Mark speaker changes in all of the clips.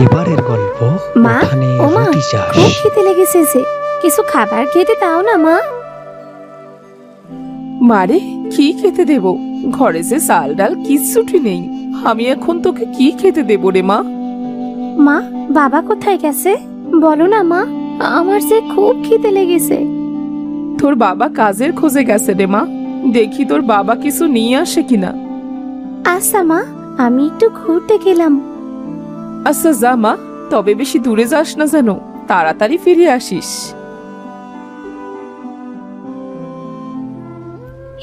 Speaker 1: এবারের গল্প
Speaker 2: মা,
Speaker 1: উঠানে
Speaker 2: ও মা,
Speaker 1: রুটি চাষ।
Speaker 2: খুব খেতে লেগেছে যে, কিছু খাবার খেতে দাও না মা।
Speaker 3: মারে, কি খেতে দেব? ঘরে যে চাল ডাল কিচ্ছুটি নেই। আমি এখন তোকে কি খেতে দেব রে মা?
Speaker 2: মা, বাবা কোথায় গেছে বলো না মা, আমার যে খুব খেতে লেগেছে।
Speaker 3: তোর বাবা কাজের খোঁজে গেছে রে মা। দেখি তোর বাবা কিছু নিয়ে আসে কিনা।
Speaker 2: আচ্ছা মা, আমি একটু ঘুরতে গেলাম।
Speaker 3: আচ্ছা যা মা, তবে বেশি দূরে যাস না যেন, তাড়াতাড়ি ফিরে আসিস।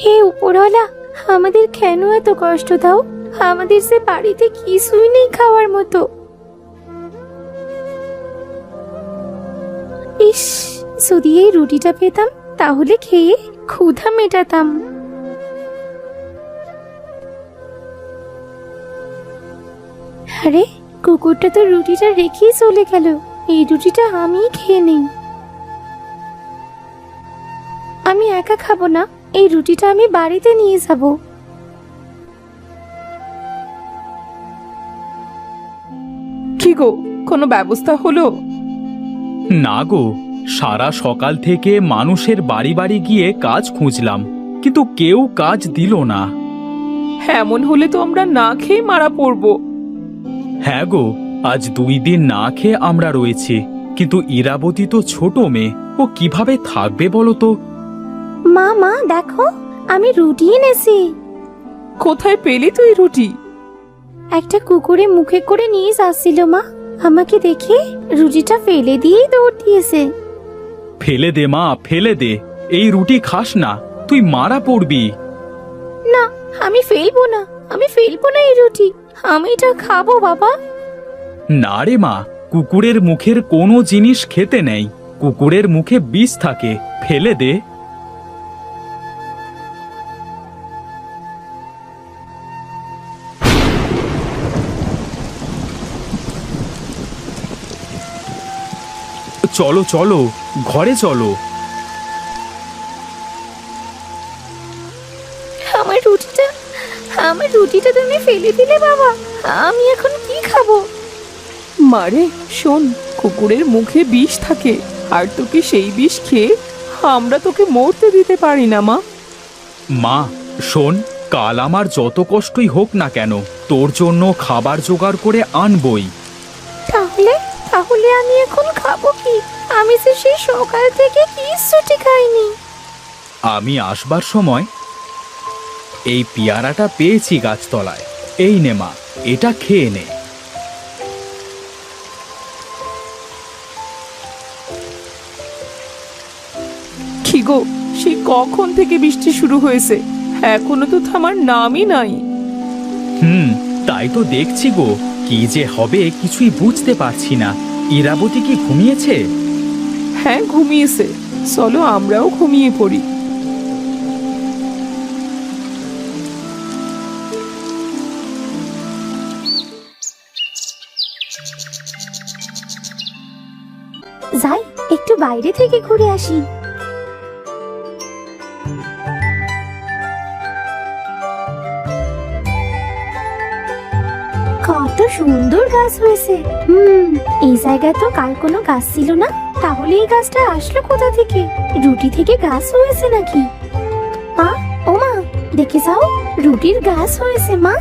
Speaker 2: হে উপরওয়ালা, আমাদের কেন এত কষ্ট দাও? আমাদের যে বাড়িতে কিছুই নেই খাওয়ার মতো। ইস, যদি এই রুটিটা পেতাম তাহলে খেয়ে ক্ষুধা মেটাতাম। আরে, কুকুরটা তো রুটিটা রেখেই চলে গেল। এই রুটিটা আমি খেয়ে নেই। আমি একা খাবো না, এই রুটিটা আমি বাড়িতে নিয়ে যাব।
Speaker 3: কি গো, কোনো ব্যবস্থা হলো?
Speaker 4: না গো, সারা সকাল থেকে মানুষের বাড়ি বাড়ি গিয়ে কাজ খুঁজলাম, কিন্তু কেউ কাজ দিল না।
Speaker 3: এমন হলে তো আমরা না খেয়ে মারা পড়বো।
Speaker 4: হ্যাঁ গো, আজ 2 দিন না খেয়ে আমরা রয়েছি, কিন্তু ইরাবতী তো ছোট মেয়ে, ও কিভাবে থাকবে বলো তো?
Speaker 2: মা মা দেখো, আমি রুটি এনেছি।
Speaker 3: কোথায় পেলি তুই রুটি?
Speaker 2: একটা কুকুরে মুখে করে নিয়ে যাচ্ছিল মা, আমাকে দেখে রুটিটা ফেলে দিয়েই দৌড় দিয়েছে।
Speaker 4: ফেলে দে মা, ফেলে দে, এই রুটি খাস না, তুই মারা পড়বি।
Speaker 2: না, আমি ফেলবো না, আমি ফেলবো না এই রুটি, আমি এটা খাবো বাবা।
Speaker 4: না রে মা, কুকুরের মুখের কোনো জিনিস খেতে নেই, কুকুরের মুখে বিষ থাকে, ফেলে দে। চলো চলো, ঘরে চলো।
Speaker 2: আমার রুটিটা, আমার রুটিটা তুমি ফেলে দিলে বাবা, আমি এখন কি খাবো?
Speaker 3: মারে শোন, কুকুরের মুখে বিষ থাকে, আর তোকে সেই বিষ খেয়ে আমরা তোকে মরতে দিতে পারি না মা।
Speaker 4: মা শোন, কাল আমার যত কষ্টই হোক না কেন, তোর জন্য খাবার জোগাড় করে আনবই।
Speaker 2: তাহলে তাহলে আমি এখন খাবো কি? আমি যে সেই সকাল থেকে কিচ্ছুটি খাইনি।
Speaker 4: আমি আসবার সময় এই পেয়ারাটা পেয়েছি গাছতলায়, এই নে মা, এটা খেয়ে নে।
Speaker 3: কি গো, সেই কখন থেকে বৃষ্টি শুরু হয়েছে, এখনো তো থামার নামই নাই।
Speaker 4: তাই তো দেখছি গো, কি যে হবে কিছুই বুঝতে পারছি না। ইরাবতী কি ঘুমিয়েছে?
Speaker 3: হ্যাঁ ঘুমিয়েছে, চলো আমরাও ঘুমিয়ে পড়ি।
Speaker 2: যাই, একটু বাইরে থেকে ঘুরে আসি। কত সুন্দর গাছ হয়েছে। এই জায়গায় তো কাল কোনো গাছ ছিল না, তাহলে এই গাছটা আসলো কোথা থেকে? রুটি থেকে গাছ হয়েছে নাকি? মা, ও মা, দেখে যাও, রুটির গাছ হয়েছে মা।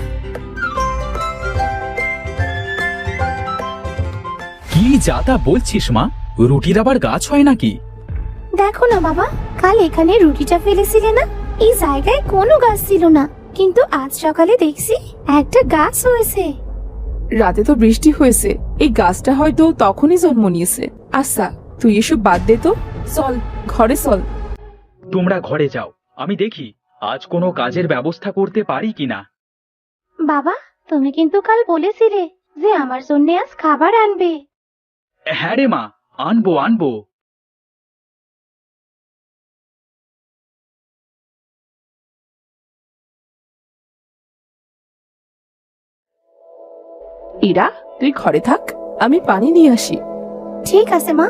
Speaker 4: কি যা তা বলছিস মা, রুটির আবার গাছ হয় নাকি?
Speaker 2: দেখো না বাবা, কাল এখানে রুটিটা ফেলেছিলে না, এই জায়গায় কোনো গাছ ছিল না, কিন্তু আজ সকালে দেখছি একটা গাছ হয়েছে।
Speaker 3: রাতে তো বৃষ্টি হয়েছে, এই গাছটা হয়তো তখনই জন্ম নিয়েছে। আচ্ছা তুই এসব বাদ দে তো, চল ঘরে চল।
Speaker 4: তোমরা ঘরে যাও, আমি দেখি আজ কোনো কাজের ব্যবস্থা করতে পারি কিনা।
Speaker 2: বাবা, তুমি কিন্তু কাল বলেছিলে যে আমার জন্য আজ খাবার আনবে।
Speaker 4: হ্যাঁ রে মা, আনবো আনবো।
Speaker 3: ইরা, তুই ঘরে থাক, আমি পানি নিয়ে আসি।
Speaker 2: ঠিক আছে মা।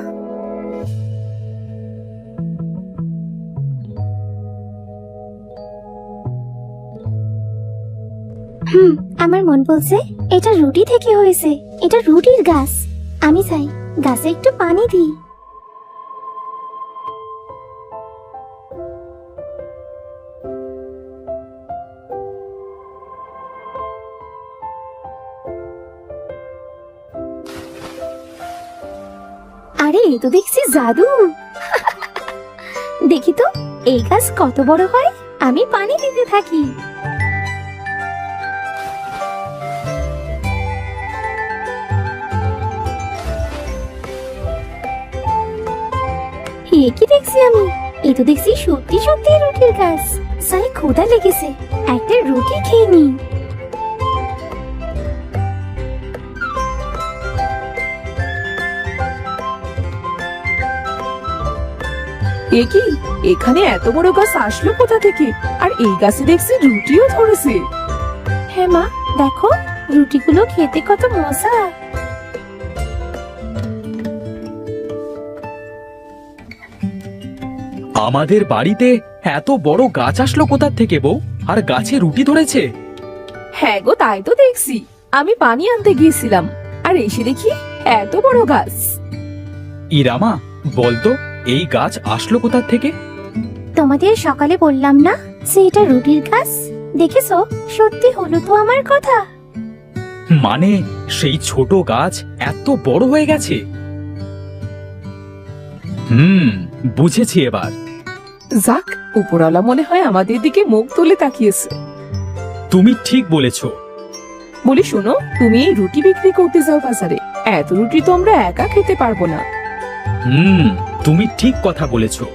Speaker 2: হুম, আমার মন বলছে এটা রুটি থেকে হয়েছে। এটা রুটির গাছ। আমি চাই গাছে একটু পানি দিই। আরে এ তো দেখছি জাদু। দেখি তো এই গাছ কত বড় হয়। আমি পানি দিতে থাকি। এ কি দেখছি আমি? এ তো দেখছি সত্যি সত্যি রুটির গাছ। সাই ক্ষুধা লেগেছে, একটা রুটি খেয়ে নি।
Speaker 3: এ কি, এখানে এত বড় গাছ আসলো কোথা থেকে? আর এই গাছে দেখছি রুটিও ধরেছে।
Speaker 2: হ্যাঁ মা, দেখো রুটিগুলো খেতে কত মজা।
Speaker 4: আমাদের বাড়িতে এত বড় গাছ আসলো কোথা থেকে বউ? আর গাছে রুটি ধরেছে?
Speaker 3: হ্যাঁ গো, তাই তো দেখছি। আমি পানি আনতে গিয়েছিলাম আর এসে দেখি এত বড় গাছ।
Speaker 4: ইরামা, বলতো এই গাছ আসলো কোথা থেকে?
Speaker 2: তোমাদের সকালে বললাম না যে এটা রুটির গাছ? দেখেছো, সত্যি হলো তো আমার কথা।
Speaker 4: মানে সেই ছোট গাছ এত বড় হয়ে গেছে? বুঝেছি এবার।
Speaker 3: যাক, উপরওয়ালা মনে হয় আমাদের দিকে মুখ তুলে তাকিয়েছে।
Speaker 4: তুমি ঠিক বলেছো।
Speaker 3: বলি শোনো, তুমি এই রুটি বিক্রি করতে যাও বাজারে। এত রুটি তো আমরা একা খেতে পারবো না।
Speaker 4: তুমি ঠিক কথা বলেছো।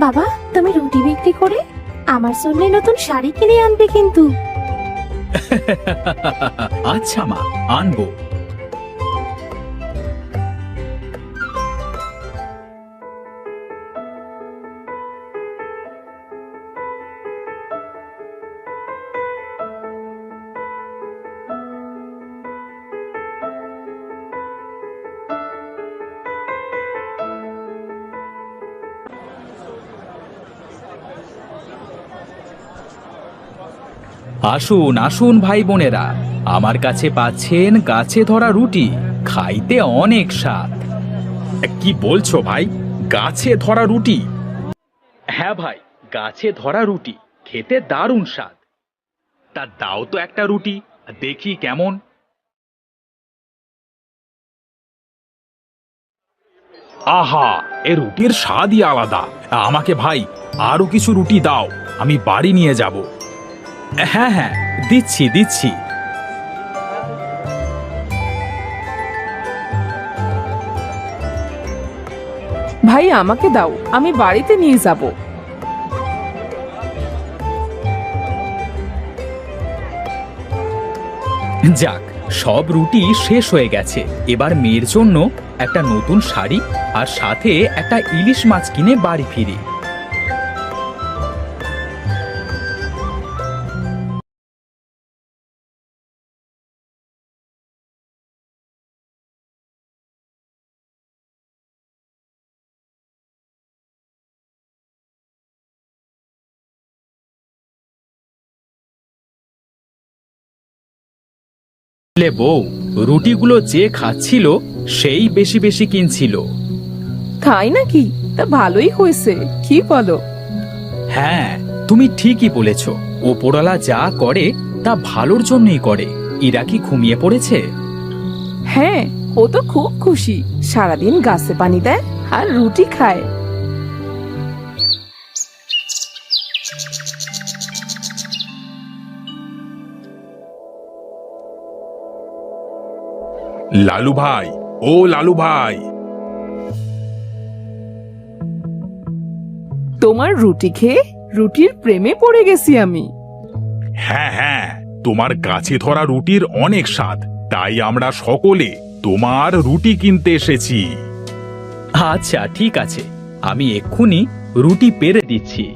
Speaker 2: বাবা, তুমি রুটি বিক্রি করে আমার জন্য নতুন শাড়ি কিনে আনবে কিন্তু।
Speaker 4: আচ্ছা মা, আনবো। আসুন আসুন ভাই বোনেরা, আমার কাছে পাচ্ছেন গাছে ধরা রুটি। খাইতে অনেক স্বাদ। কি বলছো ভাই, গাছে ধরা রুটি? হ্যাঁ ভাই, গাছে ধরা রুটি খেতে দারুণ স্বাদ। তা দাও তো একটা রুটি, দেখি কেমন। আহা, এ রুটির স্বাদই আলাদা। আমাকে ভাই আরো কিছু রুটি দাও, আমি বাড়ি নিয়ে যাব। হ্যাঁ হ্যাঁ, দিচ্ছি দিচ্ছি।
Speaker 3: ভাই আমাকে দাও, আমি বাড়িতে নিয়ে যাব।
Speaker 4: যাক, সব রুটি শেষ হয়ে গেছে। এবার মেয়ের জন্য একটা নতুন শাড়ি আর সাথে একটা ইলিশ মাছ কিনে বাড়ি ফিরি। লে বউ, রুটিগুলো যে খাচ্ছিল সেই বেশি বেশি কিনছিল।
Speaker 3: তাই নাকি? তা ভালোই হয়েছে, কি বলো?
Speaker 4: হ্যাঁ, তুমি ঠিকই বলেছ। ওপরওয়ালা যা করে তা ভালোর জন্যই করে। ইরা কি ঘুমিয়ে পড়েছে?
Speaker 3: হ্যাঁ, ও তো খুব খুশি। সারাদিন গাছে পানি দেয় আর রুটি খায়।
Speaker 1: লালু ভাই, ও লালু ভাই,
Speaker 3: তোমার রুটি খেয়ে রুটির প্রেমে পড়ে গেছি আমি।
Speaker 1: হ্যাঁ হ্যাঁ, তোমার গাছে ধরা রুটির অনেক স্বাদ, তাই আমরা সকলে তোমার রুটি কিনতে এসেছি।
Speaker 4: আচ্ছা ঠিক আছে, আমি এক্ষুনি রুটি পেরে দিচ্ছি।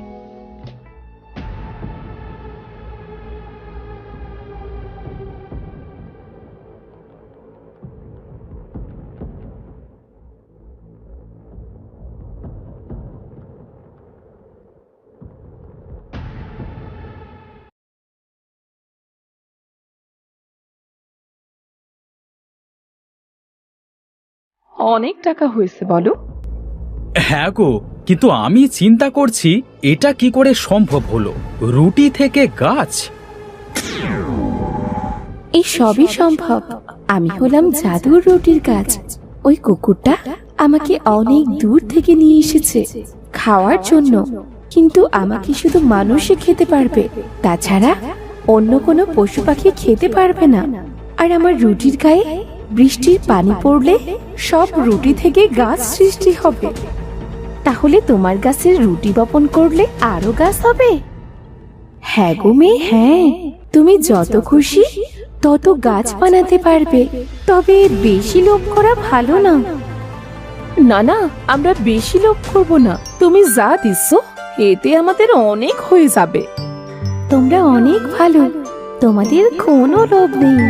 Speaker 3: অনেক টাকা হয়েছে বলো।
Speaker 4: হ্যাঁ গো, কিন্তু আমি চিন্তা করছি এটা কি করে সম্ভব হলো, রুটি থেকে গাছ।
Speaker 2: এই সবই সম্ভব। আমি হলাম জাদুর রুটির গাছ। ওই কুকুরটা আমাকে অনেক দূর থেকে নিয়ে এসেছে খাওয়ার জন্য, কিন্তু আমাকে শুধু মানুষই খেতে পারবে, তাছাড়া অন্য কোনো পশু পাখি খেতে পারবে না। আর আমার রুটির গায়ে বৃষ্টির পানি পড়লে সব রুটি থেকে গাছ সৃষ্টি হবে। তাহলে তোমার গাছের রুটি বপন করলে আরো গাছ হবে? হ্যাঁ গো মেয়ে, হ্যাঁ, তুমি যত খুশি তত গাছ বানাতে পারবে, তবে বেশি লোভ করা ভালো না।
Speaker 3: না না, আমরা বেশি লোভ করব না, তুমি যা দিচ্ছ এতে আমাদের অনেক হয়ে যাবে।
Speaker 2: তোমরা অনেক ভালো, তোমাদের কোনো লোভ নেই।